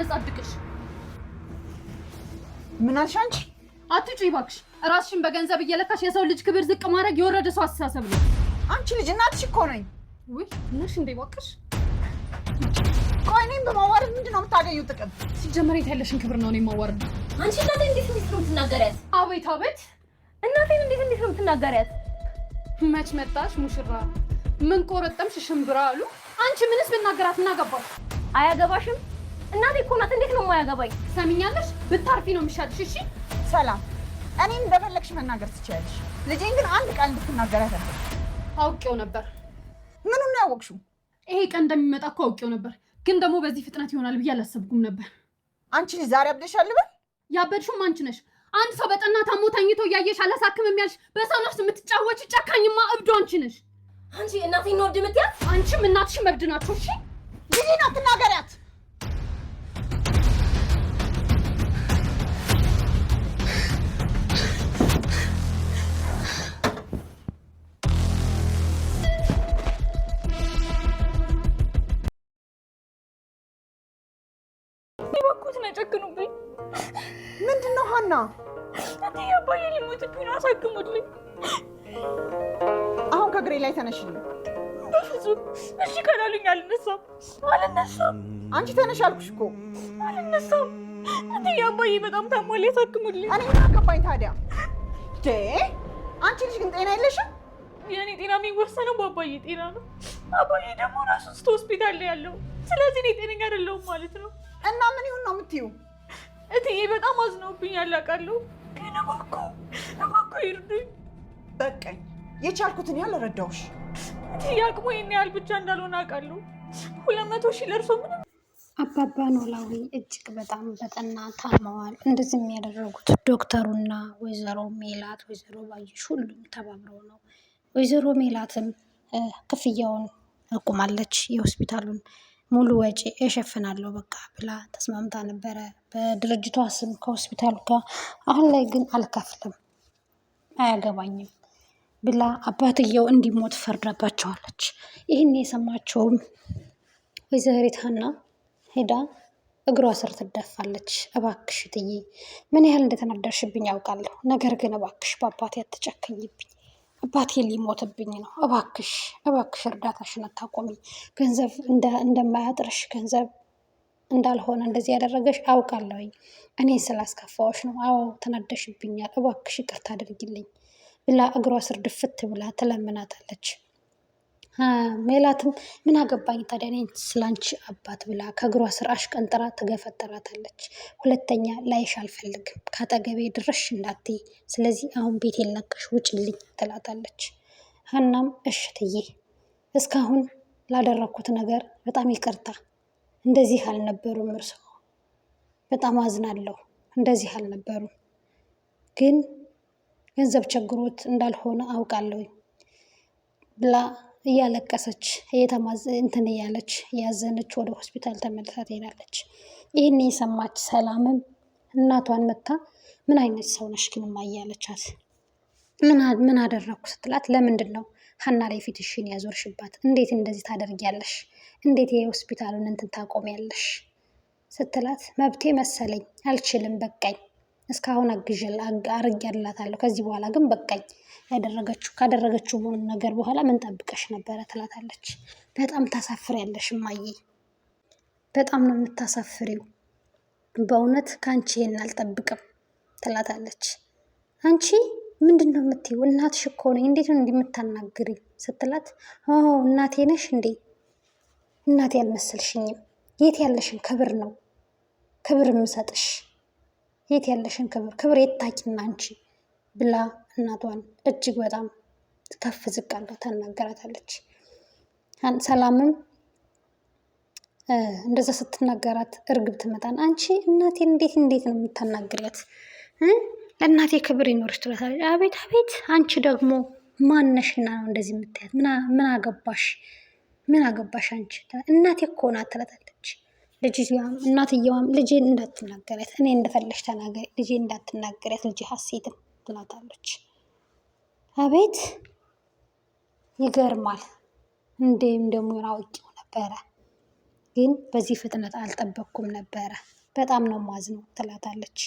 እንዳመጻድቅሽ። ምን አልሽ አንቺ? አትጩይ እባክሽ። ራስሽን በገንዘብ እየለካሽ የሰው ልጅ ክብር ዝቅ ማድረግ የወረደ ሰው አስተሳሰብ ነው። አንቺ ልጅ እናትሽ እኮ ነኝ። ውይ ነሽ እንዴ እባክሽ። ቆይ እኔን በማዋረድ ምንድን ነው የምታገኘው ጥቅም? ሲጀመር የት ያለሽን ክብር ነው እኔ የማዋረድ? አንቺ እናቴ እንዴት ነው የምትናገሪያት? አቤት አቤት። እናቴን እንዴት ነው የምትናገሪያት? መች መጣሽ ሙሽራ? ምን ቆረጠምሽ ሽምብራ አሉ። አንቺ ምንስ ብናገራት ምን አገባሽ? አያገባሽም። እናቴ እኮ ናት። እንዴት ነው የማያገባኝ? ሰሚኛለሽ? ብታርፊ ነው የሚሻልሽ። እሺ ሰላም፣ እኔን እንደፈለግሽ መናገር ትችያለሽ። ልጄን ግን አንድ ቃል እንድትናገራት አልፈልግም። አውቄው ነበር። ምኑን ነው ያወቅሽው? ይሄ ቀን እንደሚመጣ እኮ አውቄው ነበር፣ ግን ደግሞ በዚህ ፍጥነት ይሆናል ብዬ አላሰብኩም ነበር። አንቺ ልጅ ዛሬ አብደሻል ልበል? ያበድሽውም አንቺ ነሽ። አንድ ሰው በጠና ታሞ ተኝቶ እያየሽ አላሳክምም ያልሽ በሰው ነፍስ የምትጫወች ጨካኝማ እብዶ አንቺ ነሽ። አንቺ እናቴን ነው እብድ የምትያት? አንቺም እናትሽም እብድ ናችሁ። እሺ ልጄን አትናገሪያት። ይበኩት ነው ጨክኑብኝ። ምንድነው ሀና? አንተ አባዬ ሊሞትብኝ ነው፣ አሳክሙልኝ። አሁን ከእግሬ ላይ ተነሽልኝ። በፍጹም እሺ ካላሉኝ አልነሳም። አንቺ ተነሽ አልኩሽ እኮ። አልነሳም። አንተ አባዬ በጣም ታሟል፣ ያሳክሙልኝ። እኔ ምን አገባኝ ታዲያ? አንቺ ልጅ ግን ጤና የለሽም። የእኔ ጤና የሚወሰነው በአባዬ ጤና ነው። አባዬ ደግሞ ራሱ ውስጥ ሆስፒታል ላይ ያለው፣ ስለዚህ እኔ ጤነኛ አይደለሁም ማለት ነው። እና ምን ይሁን ነው የምትይው? እትዬ በጣም አዝነውብኛል አውቃለሁ፣ ግን እባክዎ ይርዱኝ። በቃኝ፣ የቻልኩትን ያህል ረዳሁሽ። እትዬ አቅሙ ይሄን ያህል ብቻ እንዳልሆነ አውቃለሁ። 200,000 ለእርሶ ምንም። አባባ ኖላዊ እጅግ በጣም በጠና ታመዋል። እንደዚህ የሚያደረጉት ዶክተሩና ወይዘሮ ሜላት፣ ወይዘሮ ባዩሽ ሁሉም ተባብረው ነው። ወይዘሮ ሜላትም ክፍያውን አቁማለች። የሆስፒታሉን ሙሉ ወጪ እሸፍናለሁ በቃ ብላ ተስማምታ ነበረ በድርጅቷ ስም ከሆስፒታሉ ጋር። አሁን ላይ ግን አልከፍልም አያገባኝም ብላ አባትየው እንዲሞት ፈርዳባቸዋለች። ይህን የሰማቸውም ወይዘሪት ሀና ሄዳ እግሯ ስር ትደፋለች። እባክሽ እትዬ ምን ያህል እንደተናደርሽብኝ ያውቃለሁ፣ ነገር ግን እባክሽ በአባቴ አትጨክኝብኝ፣ አባቴ ሊሞትብኝ ነው። እባክሽ እርዳታሽን አታቆሚ። ገንዘብ እንደማያጥርሽ ገንዘብ እንዳልሆነ እንደዚህ ያደረገሽ አውቃለሁኝ። እኔ ስላስከፋዎች ነው። አዎ ተናደሽብኛል፣ እባክሽ ይቅርታ አድርጊልኝ ብላ እግሯ ስር ድፍት ብላ ትለምናታለች። ሜላትም ምን አገባኝ ታዲያ እኔ ስላንቺ አባት ብላ ከእግሯ ስር አሽቀንጥራ ትገፈጥራታለች። ሁለተኛ ላይሽ አልፈልግም፣ ከአጠገቤ ድረሽ እንዳትይ፣ ስለዚህ አሁን ቤቴን ለቀሽ ውጭልኝ ትላታለች። ሀናም እሽትዬ እስካሁን ላደረኩት ነገር በጣም ይቅርታ፣ እንደዚህ አልነበሩም፣ እርስዎ በጣም አዝናለሁ፣ እንደዚህ አልነበሩም፣ ግን ገንዘብ ቸግሮት እንዳልሆነ አውቃለሁ ብላ እያለቀሰች እንትን እያለች እያዘነች ወደ ሆስፒታል ተመልሳ ትሄዳለች። ይህን የሰማች ሰላምም እናቷን መታ ምን አይነት ሰው ነሽ ግን እማዬ አለቻት። ምን አደረኩ ስትላት ለምንድን ነው ሀና ላይ ፊትሽን ያዞርሽባት? እንዴት እንደዚህ ታደርጊያለሽ? እንዴት የሆስፒታሉን እንትን ታቆሚያለሽ? ስትላት መብቴ መሰለኝ አልችልም፣ በቃኝ፣ እስካሁን አርጌያላታለሁ፣ ከዚህ በኋላ ግን በቃኝ፣ ካደረገችው ነገር በኋላ ምን ጠብቀሽ ነበረ ትላታለች። በጣም ታሳፍሪያለሽ እማዬ፣ በጣም ነው የምታሳፍሪው፣ በእውነት ከአንቺ ይሄን አልጠብቅም ትላታለች። አንቺ ምንድን ነው የምትይው? እናትሽ እኮ ነኝ፣ እንዴት ነው እንዲህ የምታናግሪ ስትላት እናቴ ነሽ እንዴ? እናቴ አልመሰልሽኝም፣ የት ያለሽን ክብር ነው ክብር የምሰጥሽ፣ የት ያለሽን ክብር የታቂና አንቺ ብላ እናቷን እጅግ በጣም ከፍ ዝቅ አድርጋ ታናገራታለች። ሰላምም እንደዛ ስትናገራት እርግብ ትመጣን፣ አንቺ እናቴን እንዴት ነው የምታናግሪያት? ለእናቴ ክብር ይኖርሽ ትላታለች። አቤት አቤት፣ አንቺ ደግሞ ማነሽና ነው እንደዚህ የምታያት? ምን አገባሽ አንቺ? እናቴ እኮ ናት ትላታለች። እናትየዋም ልጄን እንዳትናገሪያት፣ እኔ እንደፈለሽ ተናገሪ፣ ልጄ እንዳትናገሪያት፣ ልጄ ሀሴትም ትላታለች። አቤት ይገርማል፣ እንደሚሆን አውቄው ነበረ ግን በዚህ ፍጥነት አልጠበቅኩም ነበረ። በጣም ነው ማዝነው ትላታለች።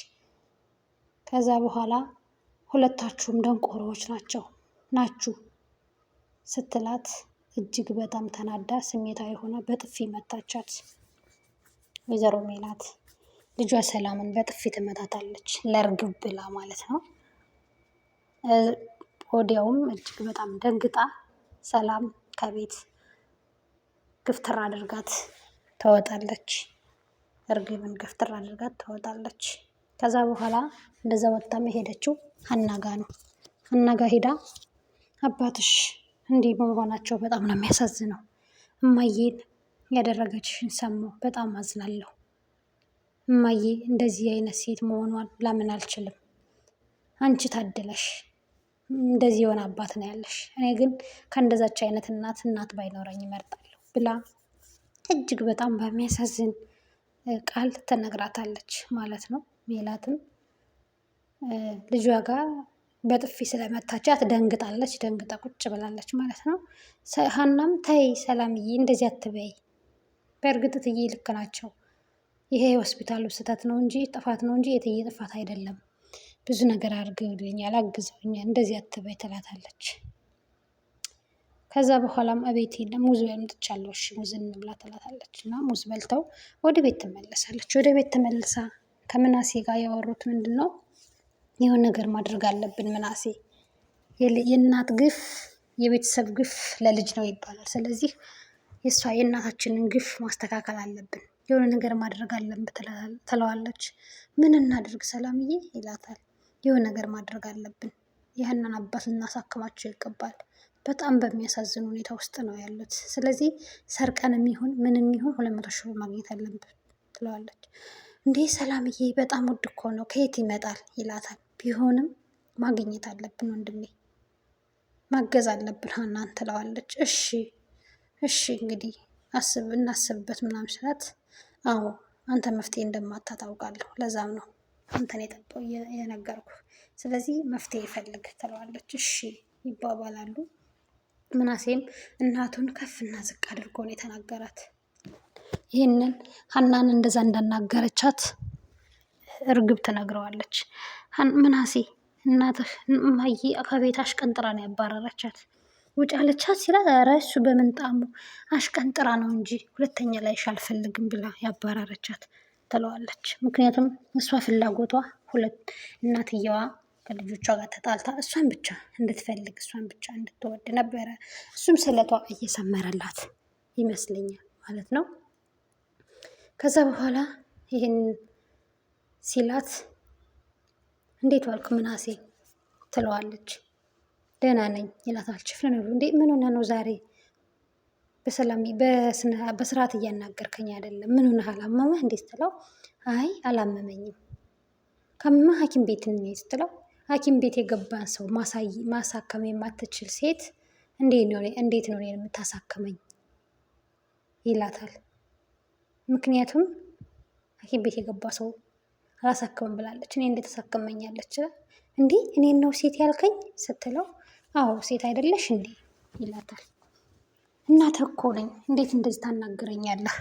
ከዛ በኋላ ሁለታችሁም ደንቆሮዎች ናችሁ ስትላት እጅግ በጣም ተናዳ ስሜታዊ ሆና በጥፊ መታቻት። ወይዘሮ ሜላት ልጇ ሰላምን በጥፊ ትመታታለች፣ ለእርግብ ብላ ማለት ነው። ወዲያውም እጅግ በጣም ደንግጣ ሰላም ከቤት ግፍትር አድርጋት ትወጣለች። እርግብን ግፍትር አድርጋት ትወጣለች። ከዛ በኋላ እንደዛ ወጥታ የሄደችው ሀና ጋ ነው። ሀና ጋ ሄዳ አባትሽ እንዲህ በመሆናቸው በጣም ነው የሚያሳዝነው። እማዬን ያደረገችሽን ሰማሁ፣ በጣም አዝናለሁ። እማዬ እንደዚህ አይነት ሴት መሆኗን ላምን አልችልም። አንቺ ታድለሽ፣ እንደዚህ የሆነ አባት ነው ያለሽ። እኔ ግን ከእንደዛች አይነት እናት ባይኖረኝ እመርጣለሁ ብላ እጅግ በጣም በሚያሳዝን ቃል ትነግራታለች ማለት ነው። ሜላትም ልጇ ጋር በጥፊ ስለመታቻት ደንግጣለች። ደንግጣ ቁጭ ብላለች ማለት ነው። ሀናም ተይ ሰላምዬ እንደዚህ አትበይ፣ በእርግጥ እትዬ ልክ ናቸው። ይሄ የሆስፒታሉ ስህተት ነው እንጂ ጥፋት ነው እንጂ የትዬ ጥፋት አይደለም። ብዙ ነገር አድርገውልኛል፣ አግዘውኛል፣ እንደዚህ አትበይ ትላታለች። ከዛ በኋላም እቤት የለም ሙዝ በልምጥቻለሁ፣ እሺ ሙዝ እንብላ ትላታለች። እና ሙዝ በልተው ወደ ቤት ትመለሳለች። ወደ ቤት ተመልሳ ከምናሴ ጋር ያወሩት ምንድን ነው? የሆነ ነገር ማድረግ አለብን ምናሴ፣ የእናት ግፍ የቤተሰብ ግፍ ለልጅ ነው ይባላል። ስለዚህ የእናታችንን ግፍ ማስተካከል አለብን፣ የሆነ ነገር ማድረግ አለብን ትለዋለች። ምን እናድርግ ሰላምዬ ይላታል። የሆነ ነገር ማድረግ አለብን፣ ይህንን አባት ልናሳክማቸው ይገባል። በጣም በሚያሳዝን ሁኔታ ውስጥ ነው ያሉት። ስለዚህ ሰርቀን የሚሆን ምን የሚሆን 200 ሺህ ብር ማግኘት አለብን ትለዋለች። እንዴ ሰላምዬ በጣም ውድ እኮ ነው፣ ከየት ይመጣል ይላታል። ቢሆንም ማግኘት አለብን ወንድሜ፣ ማገዝ አለብን ሀናን ትለዋለች። እሺ እንግዲህ እናስብበት ምናምን ስላት፣ አዎ አንተ መፍትሄ እንደማታ ታውቃለሁ፣ ለዛም ነው አንተን የጠጣው የነገርኩ። ስለዚህ መፍትሄ ይፈልግ ትለዋለች። እሺ ይባባላሉ። ምናሴም እናቱን ከፍና ዝቅ አድርጎ ነው የተናገራት። ይህንን ሀናን እንደዛ እንዳናገረቻት እርግብ ትነግረዋለች። ምናሴ እናትህ እማዬ ከቤት አሽቀንጥራ ነው ያባረረቻት፣ ውጭ አለቻት ሲላት፣ ኧረ እሱ በምንጣሙ አሽቀንጥራ ነው እንጂ ሁለተኛ ላይሽ አልፈልግም ብላ ያባረረቻት ትለዋለች። ምክንያቱም እሷ ፍላጎቷ እናትየዋ ከልጆቿ ጋር ተጣልታ እሷን ብቻ እንድትፈልግ እሷን ብቻ እንድትወድ ነበረ። እሱም ስለቷ እየሰመረላት ይመስለኛል ማለት ነው። ከዛ በኋላ ይህን ሲላት እንዴት ዋልክ ምናሴ ትለዋለች። ደህና ነኝ ይላታል። ችፍን ነው እንዴ ምን ሆነ ነው ዛሬ በስርዓት እያናገርከኝ አይደለም፣ ምን ሆነሃል? አመመህ እንዴ ስትለው፣ አይ አላመመኝም፣ ከማ ሐኪም ቤት እንሂድ ስትለው፣ ሐኪም ቤት የገባን ሰው ማሳከም የማትችል ሴት እንዴት ነው የምታሳክመኝ ይላታል። ምክንያቱም ሐኪም ቤት የገባ ሰው አላሳክምም ብላለች፣ እኔ እንዴት ታሳክመኛለች? እንዲህ እኔን ነው ሴት ያልከኝ ስትለው፣ አዎ ሴት አይደለሽ እንዴ ይላታል። እናትህ እኮ ነኝ፣ እንዴት እንደዚህ ታናግረኛለህ?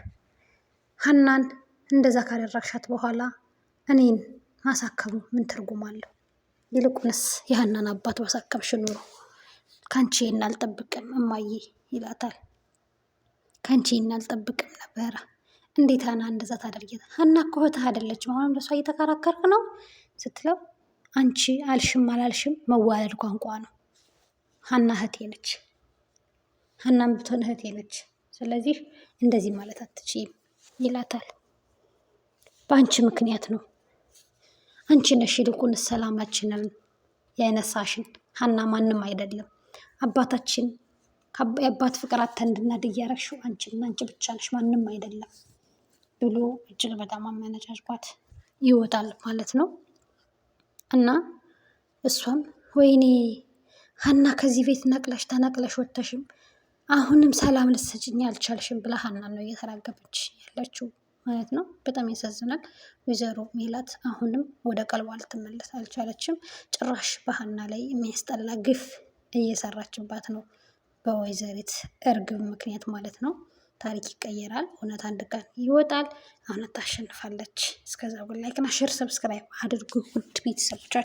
ሀናን እንደዛ ካደረግሻት በኋላ እኔን ማሳከሙ ምን ትርጉም አለው? ይልቁንስ የሀናን አባት ባሳከምሽ ኑሮ ከአንቺ ይህን አልጠብቅም እማዬ ይላታል። ከአንቺ ይህን አልጠብቅም ነበረ። እንዴት ሀና እንደዛ ታደርጊያት? ሀና እኮ እህትህ አይደለችም፣ አሁንም ለሷ እየተከራከርክ ነው ስትለው፣ አንቺ አልሽም አላልሽም መዋለድ ቋንቋ ነው። ሀና እህቴ ነች፣ ሀናም ብትሆን እህቴ ነች። ስለዚህ እንደዚህ ማለት አትችይም ይላታል። በአንቺ ምክንያት ነው፣ አንቺ ነሽ ይልቁንስ ሰላማችንን ያነሳሽን፣ ሀና ማንም አይደለም። አባታችን የአባት ፍቅር አጥተን እንድናድግ እያደረግሽው አንቺ ብቻ ነሽ፣ ማንም አይደለም ብሎ እጅግ በጣም አመነጫጭቋት ይወጣል ማለት ነው። እና እሷም ወይኔ ሀና ከዚህ ቤት ተነቅለሽ ወጥተሽም አሁንም ሰላም ልትሰጭኝ አልቻልሽም ብላ ሀና ነው እየተራገበች ያለችው ማለት ነው። በጣም ያሳዝናል። ወይዘሮ ሜላት አሁንም ወደ ቀልቧ ልትመለስ አልቻለችም። ጭራሽ በሀና ላይ የሚያስጠላ ግፍ እየሰራችባት ነው፣ በወይዘሪት እርግብ ምክንያት ማለት ነው። ታሪክ ይቀየራል። እውነት አንድ ቀን ይወጣል። እውነት ታሸንፋለች። እስከዛ ላይክና ሼር ሰብስክራይብ አድርጉ ውድ ቤተሰቦቻችን።